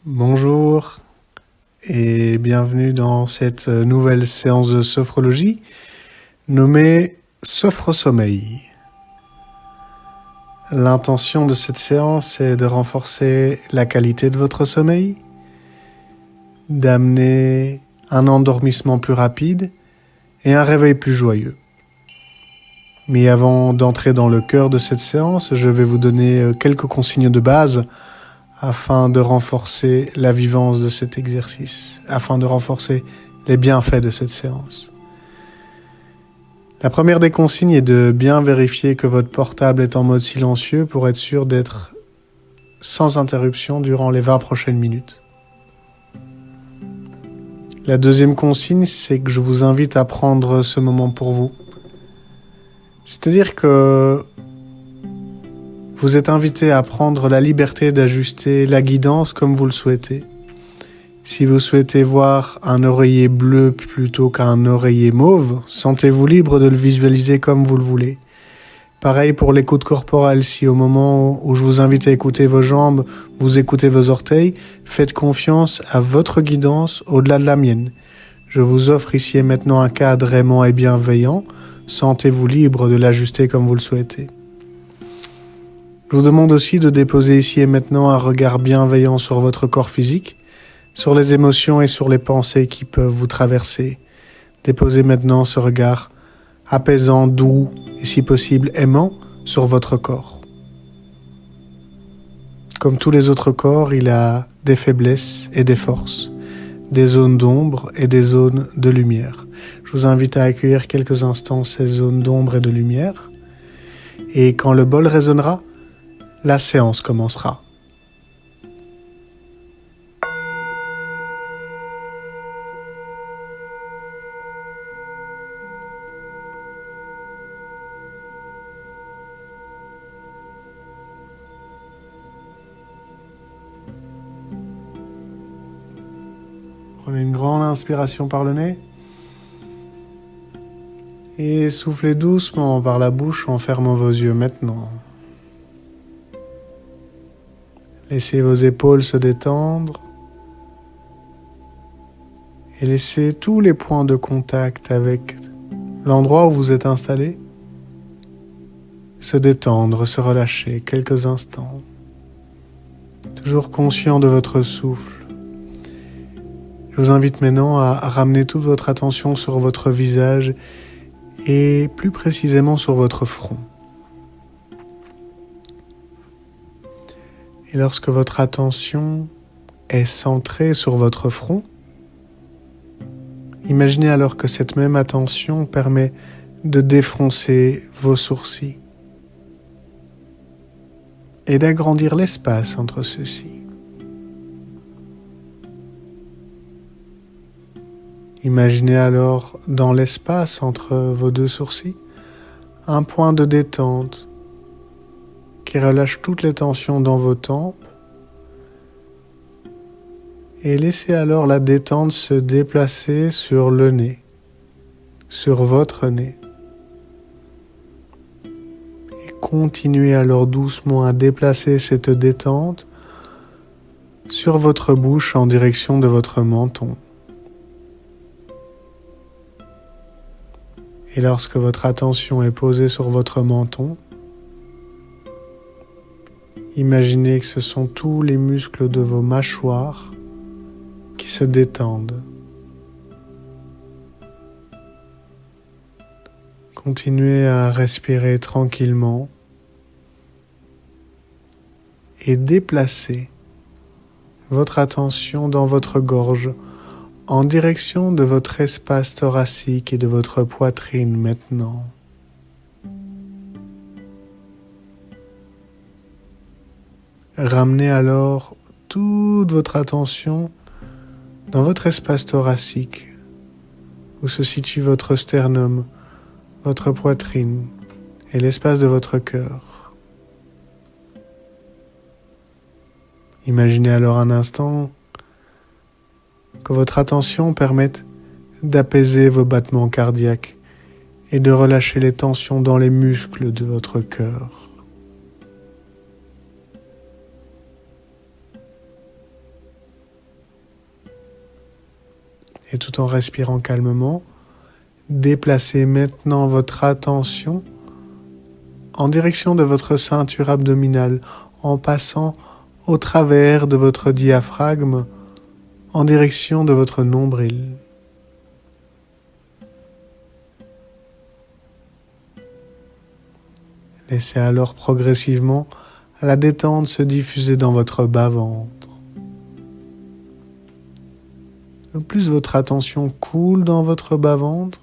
Bonjour et bienvenue dans cette nouvelle séance de sophrologie nommée Sophro-Sommeil. L'intention de cette séance est de renforcer la qualité de votre sommeil, d'amener un endormissement plus rapide et un réveil plus joyeux. Mais avant d'entrer dans le cœur de cette séance, je vais vous donner quelques consignes de base afin de renforcer la vivance de cet exercice, afin de renforcer les bienfaits de cette séance. La première des consignes est de bien vérifier que votre portable est en mode silencieux pour être sûr d'être sans interruption durant les 20 prochaines minutes. La deuxième consigne, c'est que je vous invite à prendre ce moment pour vous. C'est-à-dire que vous êtes invité à prendre la liberté d'ajuster la guidance comme vous le souhaitez. Si vous souhaitez voir un oreiller bleu plutôt qu'un oreiller mauve, sentez-vous libre de le visualiser comme vous le voulez. Pareil pour l'écoute corporelle, si au moment où je vous invite à écouter vos jambes, vous écoutez vos orteils, faites confiance à votre guidance au-delà de la mienne. Je vous offre ici et maintenant un cadre aimant et bienveillant, sentez-vous libre de l'ajuster comme vous le souhaitez. Je vous demande aussi de déposer ici et maintenant un regard bienveillant sur votre corps physique, sur les émotions et sur les pensées qui peuvent vous traverser. Déposez maintenant ce regard apaisant, doux et si possible aimant sur votre corps. Comme tous les autres corps, il a des faiblesses et des forces, des zones d'ombre et des zones de lumière. Je vous invite à accueillir quelques instants ces zones d'ombre et de lumière. Et quand le bol résonnera, la séance commencera. Prenez une grande inspiration par le nez et soufflez doucement par la bouche en fermant vos yeux maintenant. Laissez vos épaules se détendre et laissez tous les points de contact avec l'endroit où vous êtes installé se détendre, se relâcher quelques instants. Toujours conscient de votre souffle. Je vous invite maintenant à ramener toute votre attention sur votre visage et plus précisément sur votre front. Et lorsque votre attention est centrée sur votre front, imaginez alors que cette même attention permet de défroncer vos sourcils et d'agrandir l'espace entre ceux-ci. Imaginez alors dans l'espace entre vos deux sourcils un point de détente qui relâche toutes les tensions dans vos tempes et laissez alors la détente se déplacer sur le nez, sur votre nez. Et continuez alors doucement à déplacer cette détente sur votre bouche en direction de votre menton. Et lorsque votre attention est posée sur votre menton, imaginez que ce sont tous les muscles de vos mâchoires qui se détendent. Continuez à respirer tranquillement et déplacez votre attention dans votre gorge en direction de votre espace thoracique et de votre poitrine maintenant. Ramenez alors toute votre attention dans votre espace thoracique, où se situe votre sternum, votre poitrine et l'espace de votre cœur. Imaginez alors un instant que votre attention permette d'apaiser vos battements cardiaques et de relâcher les tensions dans les muscles de votre cœur. Et tout en respirant calmement, déplacez maintenant votre attention en direction de votre ceinture abdominale, en passant au travers de votre diaphragme, en direction de votre nombril. Laissez alors progressivement la détente se diffuser dans votre bas-ventre. Plus votre attention coule dans votre bas-ventre,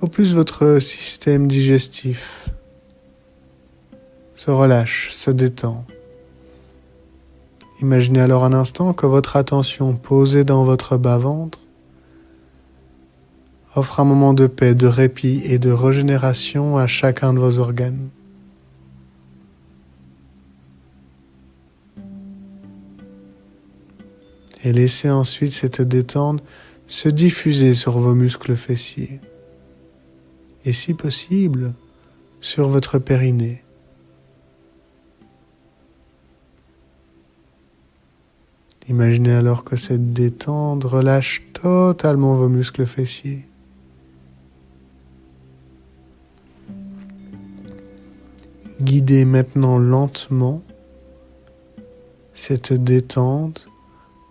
au plus votre système digestif se relâche, se détend. Imaginez alors un instant que votre attention posée dans votre bas-ventre offre un moment de paix, de répit et de régénération à chacun de vos organes. Et laissez ensuite cette détente se diffuser sur vos muscles fessiers. Et si possible, sur votre périnée. Imaginez alors que cette détente relâche totalement vos muscles fessiers. Guidez maintenant lentement cette détente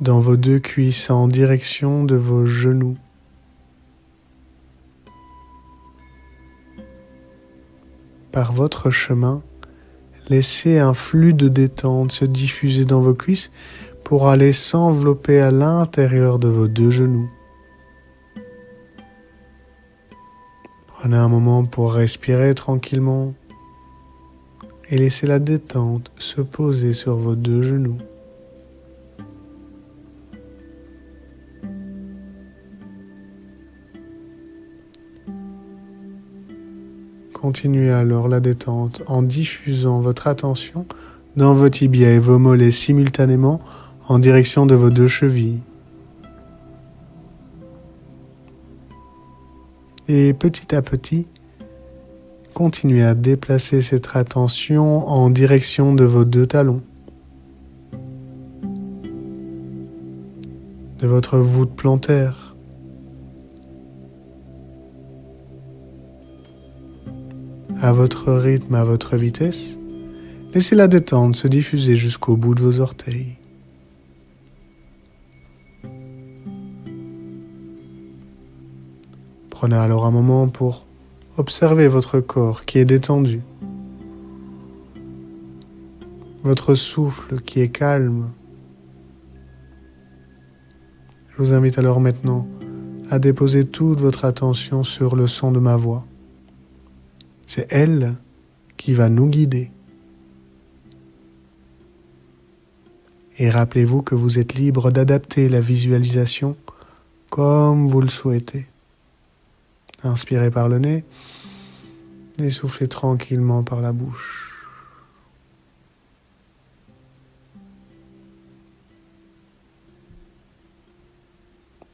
dans vos deux cuisses en direction de vos genoux. Par votre chemin, laissez un flux de détente se diffuser dans vos cuisses pour aller s'envelopper à l'intérieur de vos deux genoux. Prenez un moment pour respirer tranquillement et laissez la détente se poser sur vos deux genoux. Continuez alors la détente en diffusant votre attention dans vos tibias et vos mollets simultanément en direction de vos deux chevilles. Et petit à petit, continuez à déplacer cette attention en direction de vos deux talons, de votre voûte plantaire, à votre rythme, à votre vitesse. Laissez la détente se diffuser jusqu'au bout de vos orteils. Prenez alors un moment pour observer votre corps qui est détendu, votre souffle qui est calme. Je vous invite alors maintenant à déposer toute votre attention sur le son de ma voix. C'est elle qui va nous guider. Et rappelez-vous que vous êtes libre d'adapter la visualisation comme vous le souhaitez. Inspirez par le nez et soufflez tranquillement par la bouche.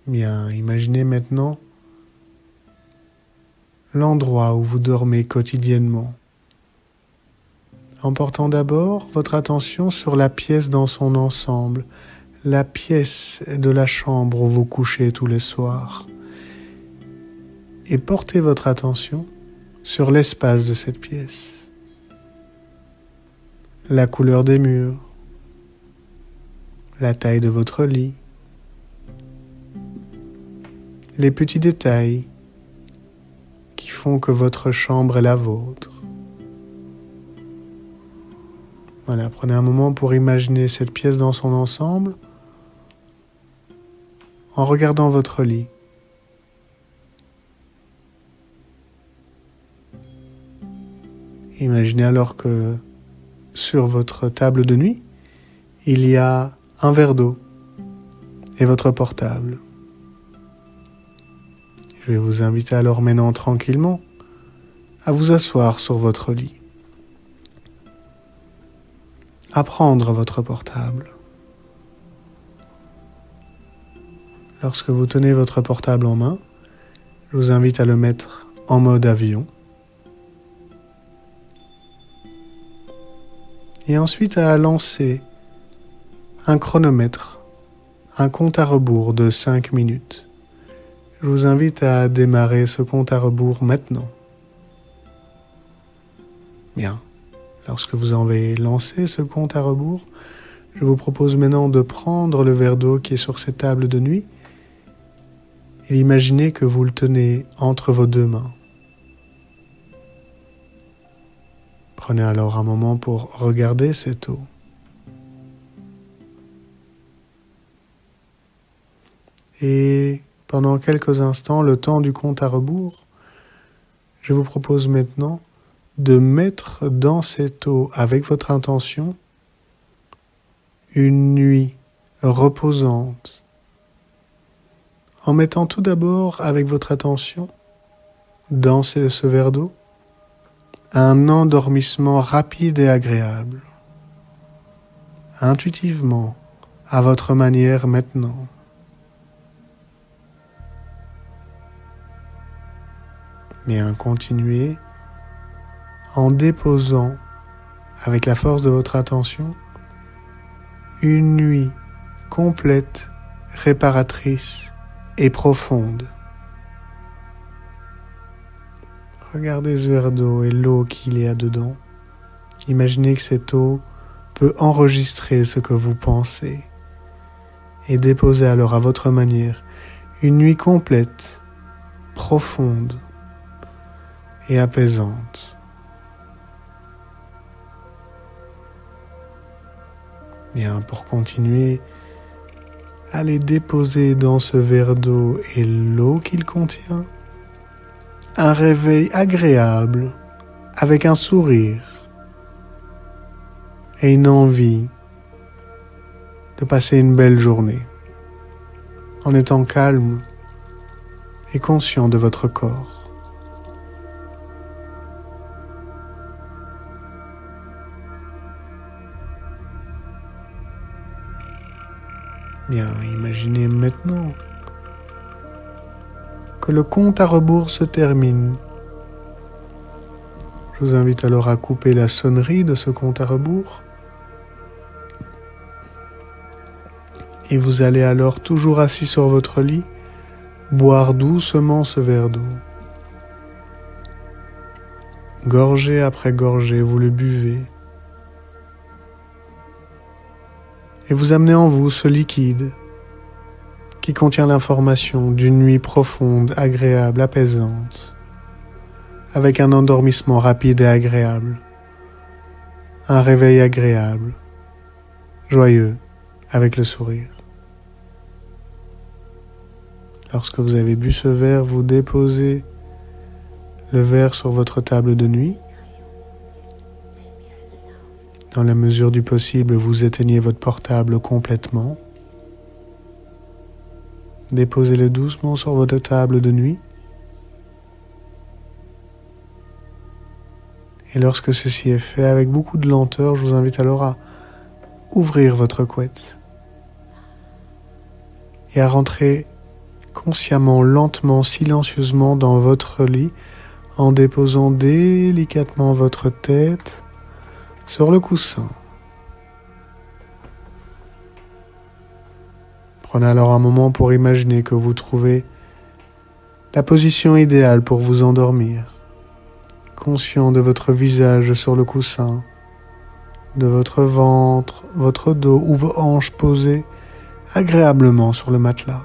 Bien, imaginez maintenant l'endroit où vous dormez quotidiennement, en portant d'abord votre attention sur la pièce dans son ensemble, la pièce de la chambre où vous couchez tous les soirs, et portez votre attention sur l'espace de cette pièce, la couleur des murs, la taille de votre lit, les petits détails qui font que votre chambre est la vôtre. Voilà, prenez un moment pour imaginer cette pièce dans son ensemble en regardant votre lit. Imaginez alors que sur votre table de nuit, il y a un verre d'eau et votre portable. Je vais vous inviter alors maintenant tranquillement à vous asseoir sur votre lit, à prendre votre portable. Lorsque vous tenez votre portable en main, je vous invite à le mettre en mode avion et ensuite à lancer un chronomètre un compte à rebours de 5 minutes. Je vous invite à démarrer ce compte à rebours maintenant. Bien. Lorsque vous avez lancé ce compte à rebours, je vous propose maintenant de prendre le verre d'eau qui est sur cette table de nuit et imaginez que vous le tenez entre vos deux mains. Prenez alors un moment pour regarder cette eau. Et pendant quelques instants, le temps du compte à rebours, je vous propose maintenant de mettre dans cette eau, avec votre intention, une nuit reposante, en mettant tout d'abord avec votre attention dans ce verre d'eau un endormissement rapide et agréable, intuitivement, à votre manière maintenant. Bien, continuez en déposant avec la force de votre attention une nuit complète, réparatrice et profonde. Regardez ce verre d'eau et l'eau qu'il y a dedans. Imaginez que cette eau peut enregistrer ce que vous pensez et déposer alors à votre manière une nuit complète, profonde et apaisante. Bien, pour continuer, allez déposer dans ce verre d'eau et l'eau qu'il contient un réveil agréable avec un sourire et une envie de passer une belle journée en étant calme et conscient de votre corps. Bien, imaginez maintenant que le compte à rebours se termine. Je vous invite alors à couper la sonnerie de ce compte à rebours. Et vous allez alors, toujours assis sur votre lit, boire doucement ce verre d'eau. Gorgée après gorgée, vous le buvez. Et vous amenez en vous ce liquide qui contient l'information d'une nuit profonde, agréable, apaisante, avec un endormissement rapide et agréable, un réveil agréable, joyeux, avec le sourire. Lorsque vous avez bu ce verre, vous déposez le verre sur votre table de nuit. Dans la mesure du possible, vous éteignez votre portable complètement. Déposez-le doucement sur votre table de nuit. Et lorsque ceci est fait, avec beaucoup de lenteur, je vous invite alors à ouvrir votre couette et à rentrer consciemment, lentement, silencieusement dans votre lit en déposant délicatement votre tête sur le coussin. Prenez alors un moment pour imaginer que vous trouvez la position idéale pour vous endormir, conscient de votre visage sur le coussin, de votre ventre, votre dos ou vos hanches posées agréablement sur le matelas.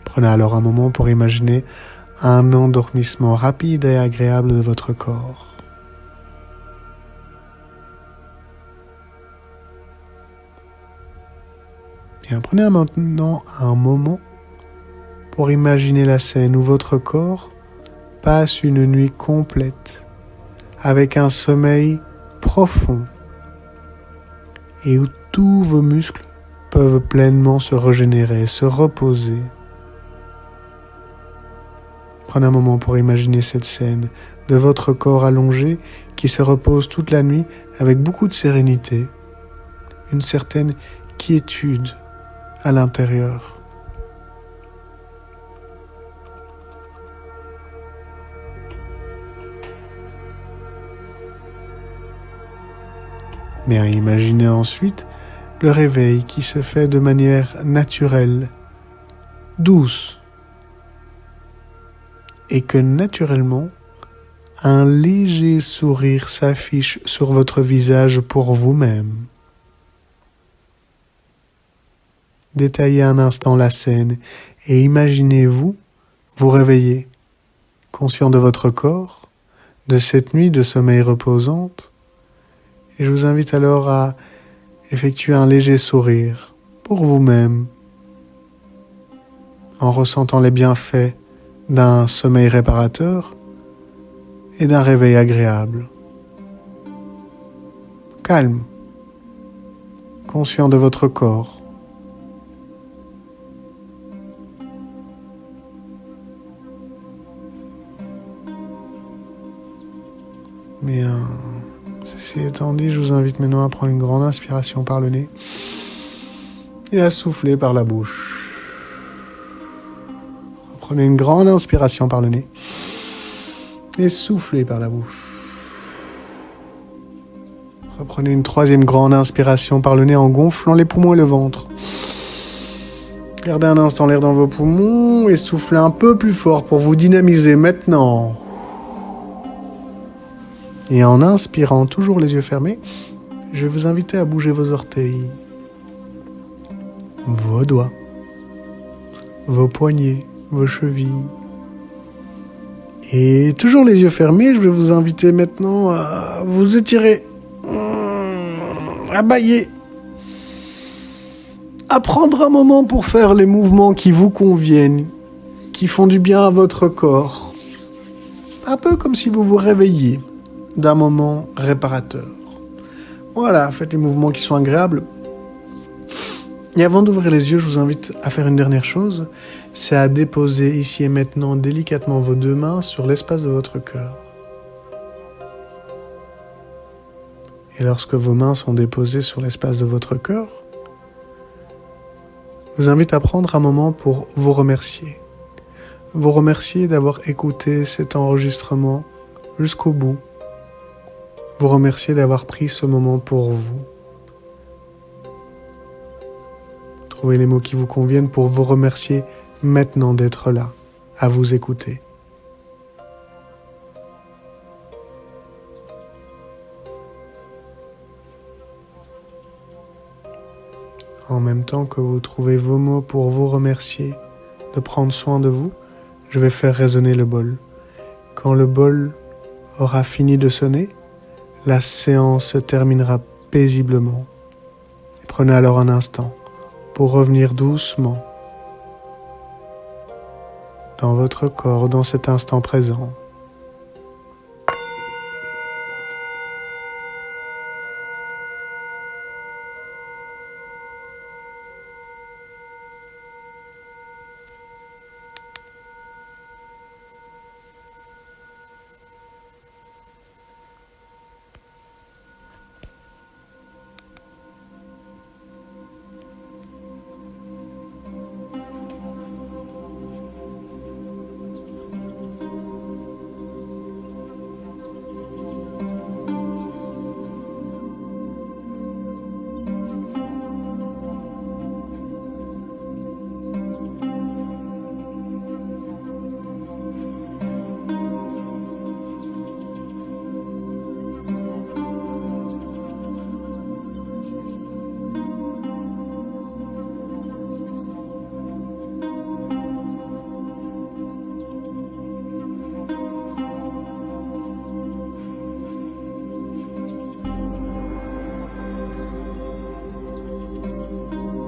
Prenez alors un moment pour imaginer un endormissement rapide et agréable de votre corps. Bien, prenez maintenant un moment pour imaginer la scène où votre corps passe une nuit complète avec un sommeil profond et où tous vos muscles peuvent pleinement se régénérer, se reposer. Prenez un moment pour imaginer cette scène de votre corps allongé qui se repose toute la nuit avec beaucoup de sérénité, une certaine quiétude à l'intérieur. Mais imaginez ensuite le réveil qui se fait de manière naturelle, douce, et que naturellement, un léger sourire s'affiche sur votre visage pour vous-même. Détaillez un instant la scène et imaginez-vous vous réveiller, conscient de votre corps, de cette nuit de sommeil reposante. Et je vous invite alors à effectuer un léger sourire pour vous-même, en ressentant les bienfaits d'un sommeil réparateur et d'un réveil agréable. Calme, conscient de votre corps. Mais ceci étant dit, je vous invite maintenant à prendre une grande inspiration par le nez et à souffler par la bouche. Prenez une grande inspiration par le nez et soufflez par la bouche. Reprenez une troisième grande inspiration par le nez en gonflant les poumons et le ventre. Gardez un instant l'air dans vos poumons et soufflez un peu plus fort pour vous dynamiser maintenant. Et en inspirant, toujours les yeux fermés, je vais vous inviter à bouger vos orteils, vos doigts, vos poignets, vos chevilles. Et toujours les yeux fermés, je vais vous inviter maintenant à vous étirer, à bâiller, à prendre un moment pour faire les mouvements qui vous conviennent, qui font du bien à votre corps. Un peu comme si vous vous réveilliez d'un moment réparateur. Voilà, faites les mouvements qui sont agréables. Et avant d'ouvrir les yeux, je vous invite à faire une dernière chose, c'est à déposer ici et maintenant délicatement vos deux mains sur l'espace de votre cœur. Et lorsque vos mains sont déposées sur l'espace de votre cœur, je vous invite à prendre un moment pour vous remercier. Vous remercier d'avoir écouté cet enregistrement jusqu'au bout. Vous remercier d'avoir pris ce moment pour vous. Trouvez les mots qui vous conviennent pour vous remercier maintenant d'être là, à vous écouter. En même temps que vous trouvez vos mots pour vous remercier de prendre soin de vous, je vais faire résonner le bol. Quand le bol aura fini de sonner, la séance se terminera paisiblement. Prenez alors un instant pour revenir doucement dans votre corps, dans cet instant présent.